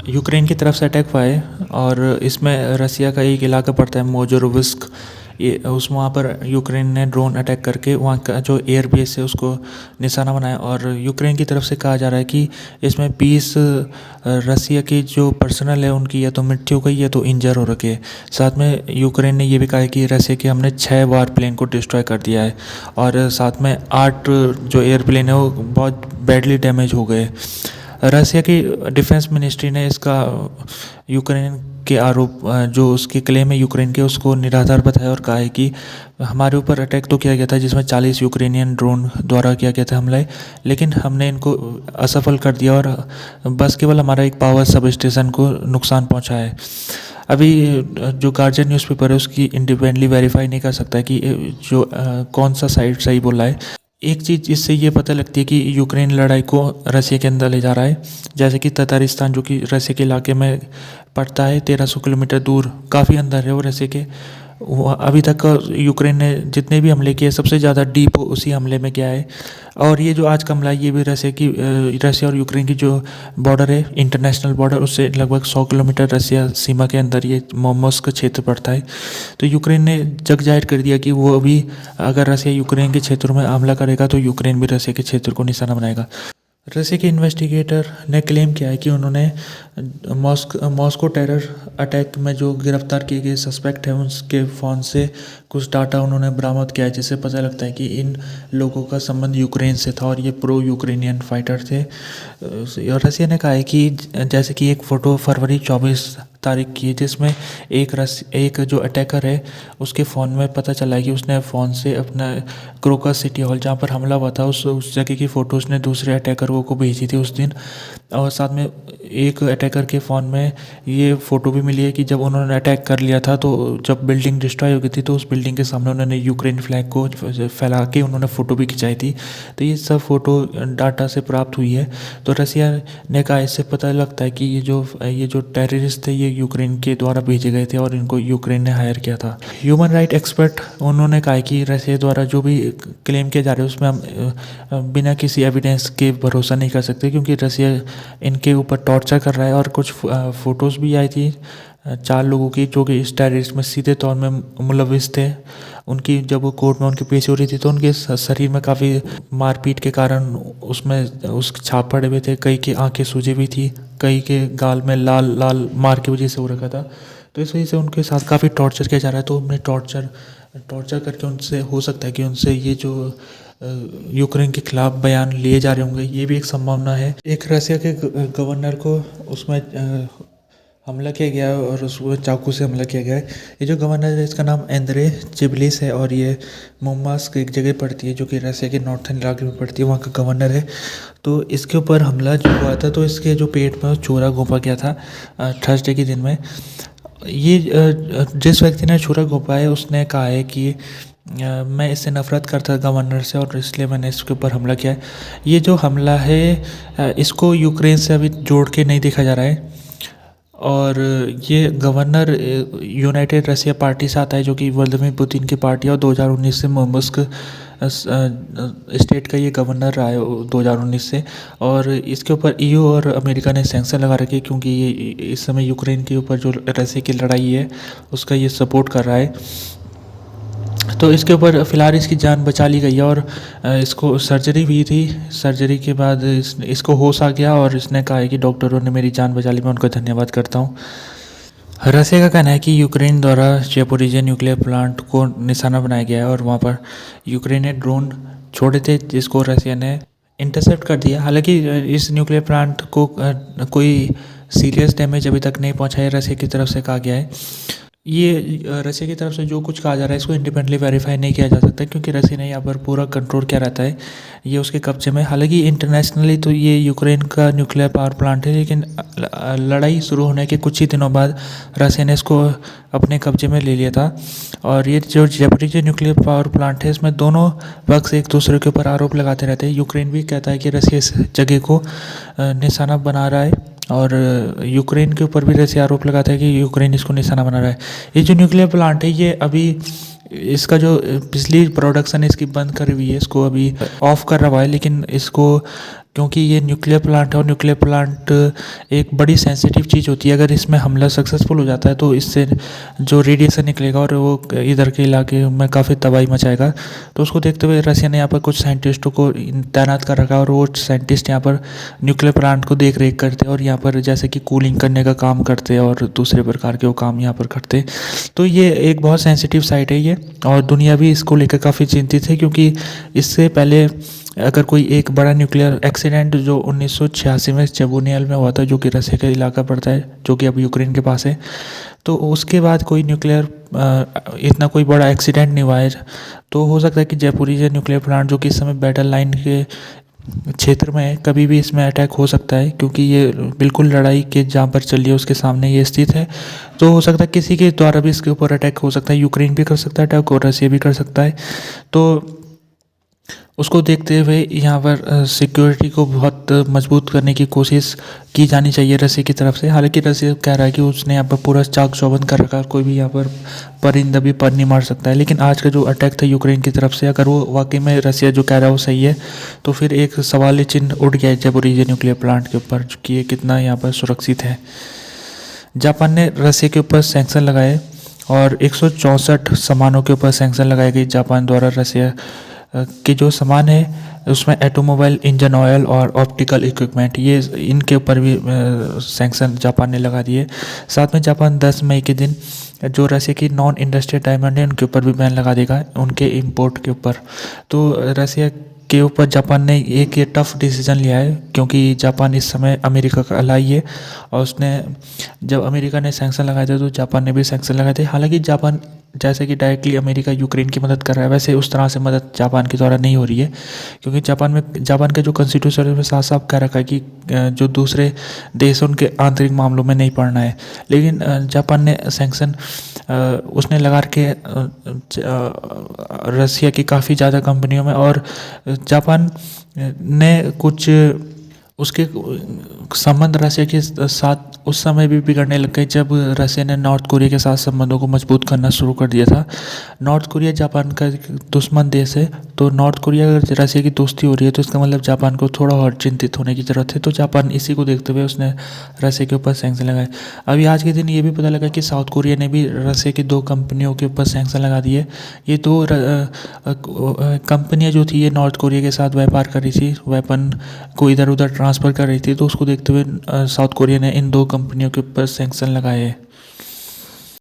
Ukraine की तरफ से अटैक हुआ है और इसमें रसिया का एक इलाका पड़ता है मोजोरोविस्क। ये उस वहाँ पर यूक्रेन ने ड्रोन अटैक करके वहाँ का जो एयर बेस है उसको निशाना बनाया। और यूक्रेन की तरफ से कहा जा रहा है कि इसमें 20 रसिया की जो पर्सनल है उनकी या तो मृत्यु हो गई या तो इंजर हो रखे है। साथ में यूक्रेन ने ये भी कहा है कि रसिया के हमने 6 वार प्लेन को डिस्ट्रॉय कर दिया है और साथ में 8 जो एयरप्लेन है वो बहुत बैडली डैमेज हो गए। रसिया की डिफेंस मिनिस्ट्री ने इसका यूक्रेन के आरोप जो उसके क्लेम है यूक्रेन के उसको निराधार बताया और कहा है कि हमारे ऊपर अटैक तो किया गया था जिसमें 40 यूक्रेनियन ड्रोन द्वारा किया गया था हमला, लेकिन हमने इनको असफल कर दिया और बस केवल हमारा एक पावर सब स्टेशन को नुकसान पहुंचा है। अभी जो गार्जियन न्यूज़पेपर है उसकी इंडिपेंडेंटली वेरीफाई नहीं कर सकता कि जो कौन सा साइड सही बोला है। एक चीज़ इससे ये पता लगती है कि यूक्रेन लड़ाई को रसिया के अंदर ले जा रहा है। जैसे कि ततारिस्तान जो कि रसिया के इलाके में पड़ता है 1300 किलोमीटर दूर, काफ़ी अंदर है वो रसिया के। अभी तक यूक्रेन ने जितने भी हमले किए सबसे ज़्यादा डीप उसी हमले में किया है। और ये जो आज का हमला है ये भी रसिया और यूक्रेन की जो बॉर्डर है इंटरनेशनल बॉर्डर उससे लगभग 100 किलोमीटर रसिया सीमा के अंदर ये मोमोस्क क्षेत्र पड़ता है। तो यूक्रेन ने जग जाहिर कर दिया कि वो अभी अगर रसिया यूक्रेन के क्षेत्रों में हमला करेगा तो यूक्रेन भी रसिया के क्षेत्र को निशाना बनाएगा। रसिया के इन्वेस्टिगेटर ने क्लेम किया है कि उन्होंने मॉस्को टेरर अटैक में जो गिरफ्तार किए गए सस्पेक्ट हैं उसके फ़ोन से कुछ डाटा उन्होंने बरामद किया है जिससे पता लगता है कि इन लोगों का संबंध यूक्रेन से था और ये प्रो यूक्रेनियन फाइटर थे। और रसिया ने कहा है कि जैसे कि एक फ़ोटो फरवरी 24 तारीख की है जिसमें एक जो अटैकर है उसके फ़ोन में पता चला है कि उसने फ़ोन से अपना क्रोकस सिटी हॉल जहाँ पर हमला हुआ था उस जगह की फ़ोटो उसने दूसरे अटैकर को भेजी थी उस दिन। और साथ में एक अटैकर के फ़ोन में ये फ़ोटो भी मिली है कि जब उन्होंने अटैक कर लिया था तो जब बिल्डिंग डिस्ट्रॉय हो गई थी तो उस बिल्डिंग के सामने उन्होंने यूक्रेन फ्लैग को फैला के उन्होंने फ़ोटो भी खिंचाई थी। तो ये सब फ़ोटो डाटा से प्राप्त हुई है। तो रसिया ने कहा इससे पता लगता है कि ये जो टेररिस्ट थे ये यूक्रेन के द्वारा भेजे गए थे और इनको यूक्रेन ने हायर किया था। ह्यूमन राइट एक्सपर्ट उन्होंने कहा कि रसिया द्वारा जो भी क्लेम किया जा रहा है उसमें हम बिना किसी एविडेंस के भरोसा नहीं कर सकते क्योंकि रसिया इनके ऊपर टॉर्चर कर रहा है। और कुछ फ़ोटोज़ भी आई थी 4 लोगों की जो कि इस टेररिस्ट में सीधे तौर में मुलविस थे। उनकी जब वो कोर्ट में उनकी पेशी हो रही थी तो उनके शरीर में काफ़ी मारपीट के कारण उसमें उस छाप पड़े हुए थे। कई की आंखें सूजी हुई थी, कई के गाल में लाल लाल मार की वजह से हो रखा था। तो इस वजह से उनके साथ काफ़ी टॉर्चर किया जा रहा है। तो हमने टॉर्चर करके उनसे हो सकता है कि उनसे ये जो यूक्रेन के खिलाफ बयान लिए जा रहे होंगे ये भी एक संभावना है। एक रसिया के गवर्नर को उसमें हमला किया गया है और उसको चाकू से हमला किया गया है। ये जो गवर्नर है इसका नाम एंद्रे चिबलिस है और ये मुर्मांस्क एक जगह पड़ती है जो कि रसिया के नॉर्थन इलाके में पड़ती है, वहाँ का गवर्नर है। तो इसके ऊपर हमला जो हुआ था तो इसके जो पेट में छुरा घोंपा गया था थर्सडे के दिन में। ये जिस व्यक्ति ने छुरा घोंपा है उसने कहा है कि मैं इससे नफ़रत करता था गवर्नर से और इसलिए मैंने इसके ऊपर हमला किया है। ये जो हमला है इसको यूक्रेन से अभी जोड़ के नहीं देखा जा रहा है। और ये गवर्नर यूनाइटेड रसिया पार्टी से आता है जो कि व्लादिमीर पुतिन की पार्टी है और 2019 से मुर्मस्क स्टेट का ये गवर्नर रहा है 2019 से। और इसके ऊपर ईयू और अमेरिका ने सैंक्शन लगा रखे क्योंकि ये इस समय यूक्रेन के ऊपर जो रसिया की लड़ाई है उसका ये सपोर्ट कर रहा है। तो इसके ऊपर फ़िलहाल इसकी जान बचा ली गई है और इसको सर्जरी भी थी। सर्जरी के बाद इसको होश आ गया और इसने कहा है कि डॉक्टरों ने मेरी जान बचा ली, मैं उनका धन्यवाद करता हूँ। रसिया का कहना है कि यूक्रेन द्वारा ज़ैपोरिज़िया न्यूक्लियर प्लांट को निशाना बनाया गया है और वहाँ पर यूक्रेन ने ड्रोन छोड़े थे जिसको रसिया ने इंटरसेप्ट कर दिया। हालांकि इस न्यूक्लियर प्लांट को कोई सीरियस डैमेज अभी तक नहीं पहुँचा है, रसिया की तरफ से कहा गया है। ये रसिया की तरफ से जो कुछ कहा जा रहा है इसको इंडिपेंडेंटली वेरीफाई नहीं किया जा सकता क्योंकि रसिया ने यहाँ पर पूरा कंट्रोल किया रहता है, ये उसके कब्जे में। हालांकि इंटरनेशनली तो ये यूक्रेन का न्यूक्लियर पावर प्लांट है, लेकिन लड़ाई शुरू होने के कुछ ही दिनों बाद रसिया ने इसको अपने कब्जे में ले लिया था। और ये जो ज़ैपोरिज़िया न्यूक्लियर पावर प्लांट है इसमें दोनों पक्ष एक दूसरे के ऊपर आरोप लगाते रहते हैं। यूक्रेन भी कहता है कि रसिया इस जगह को निशाना बना रहा है और यूक्रेन के ऊपर भी रसिया आरोप लगाता है कि यूक्रेन इसको निशाना बना रहा है। ये जो न्यूक्लियर प्लांट है ये अभी इसका जो बिजली प्रोडक्शन है इसकी बंद करी हुई है, इसको अभी ऑफ कर रहा है, लेकिन इसको क्योंकि ये न्यूक्लियर प्लांट है और न्यूक्लियर प्लांट एक बड़ी सेंसिटिव चीज़ होती है। अगर इसमें हमला सक्सेसफुल हो जाता है तो इससे जो रेडिएशन निकलेगा और वो इधर के इलाके में काफ़ी तबाही मचाएगा। तो उसको देखते हुए रसिया ने यहाँ पर कुछ साइंटिस्टों को तैनात कर रखा है और वो साइंटिस्ट यहाँ पर न्यूक्लियर प्लांट को देख रेख करते हैं और यहाँ पर जैसे कि कूलिंग करने का काम करते हैं और दूसरे प्रकार के वो काम यहाँ पर करते हैं। तो ये एक बहुत सेंसिटिव साइट है ये, और दुनिया भी इसको लेकर काफ़ी चिंतित है, क्योंकि इससे पहले अगर कोई एक बड़ा न्यूक्लियर एक्सीडेंट जो 1986 में चेबुनियल में हुआ था, जो कि रसिया का इलाका पड़ता है, जो कि अब यूक्रेन के पास है, तो उसके बाद कोई न्यूक्लियर इतना कोई बड़ा एक्सीडेंट नहीं हुआ है। तो हो सकता है कि जयपुरिया न्यूक्लियर प्लांट, जो कि इस समय बैटल लाइन के क्षेत्र में है, कभी भी इसमें अटैक हो सकता है, क्योंकि ये बिल्कुल लड़ाई के जहाँ पर चल रही है उसके सामने ये स्थित है। तो हो सकता है किसी के द्वारा भी इसके ऊपर अटैक हो सकता है। यूक्रेन भी कर सकता है अटैक और रसिया भी कर सकता है। तो उसको देखते हुए यहाँ पर सिक्योरिटी को बहुत मजबूत करने की कोशिश की जानी चाहिए रसिया की तरफ से। हालांकि रसिया कह रहा है कि उसने यहाँ पर पूरा चाक चौबंद कर रखा है, कोई भी यहाँ पर परिंदा भी पर नहीं मार सकता है। लेकिन आज का जो अटैक था यूक्रेन की तरफ से, अगर वो वाकई में रसिया जो कह रहा है वो सही है, तो फिर एक सवाल चिन्ह उठ गया है जयपुरिया न्यूक्लियर प्लांट के ऊपर कि ये कितना यहाँ पर सुरक्षित है। जापान ने रसिया के ऊपर सैंक्शन लगाए और 164 सामानों के ऊपर सैंक्शन लगाए गए जापान द्वारा। रसिया के जो सामान है उसमें ऑटोमोबाइल, इंजन ऑयल और ऑप्टिकल इक्विपमेंट, ये इनके ऊपर भी सैंक्शन जापान ने लगा दिए। साथ में जापान 10 मई के दिन जो रसिया की नॉन इंडस्ट्रियल डायमंड है उनके ऊपर भी बैन लगा देगा, उनके इंपोर्ट के ऊपर। तो रसिया के ऊपर जापान ने एक ये टफ डिसीजन लिया है, क्योंकि जापान इस समय अमेरिका का अलाई है, और उसने जब अमेरिका ने सैंक्शन लगाए थे तो जापान ने भी सैंक्शन लगाए थे। हालांकि जापान जैसे कि डायरेक्टली अमेरिका यूक्रेन की मदद कर रहा है, वैसे उस तरह से मदद जापान के द्वारा नहीं हो रही है, क्योंकि जापान का जो कॉन्स्टिट्यूशन में साफ साफ कह रखा है कि जो दूसरे देश हैं उनके आंतरिक मामलों में नहीं पड़ना है। लेकिन जापान ने सैंक्शन उसने लगा के रसिया की काफ़ी ज़्यादा कंपनियों में, और जापान ने कुछ उसके संबंध रसिया के साथ उस समय भी बिगड़ने लग गए जब रसिया ने नॉर्थ कोरिया के साथ संबंधों को मजबूत करना शुरू कर दिया था। नॉर्थ कोरिया जापान का दुश्मन देश है, तो नॉर्थ कोरिया अगर रसिया की दोस्ती हो रही है तो इसका मतलब जापान को थोड़ा और चिंतित होने की ज़रूरत है। तो जापान इसी को देखते हुए उसने रसिया के ऊपर सैंक्शन लगाए। अभी आज के दिन ये भी पता लगा कि साउथ कोरिया ने भी रसिया की 2 कंपनियों के ऊपर सैंक्शन लगा दिए। ये 2 कंपनियाँ जो थी ये नॉर्थ कोरिया के साथ व्यापार कर रही थी, वेपन को इधर उधर ट्रांसफ़र कर रही थी। तो उसको देखते हुए साउथ कोरिया ने इन 2 कंपनियों के ऊपर सैंक्शन लगाए हैं।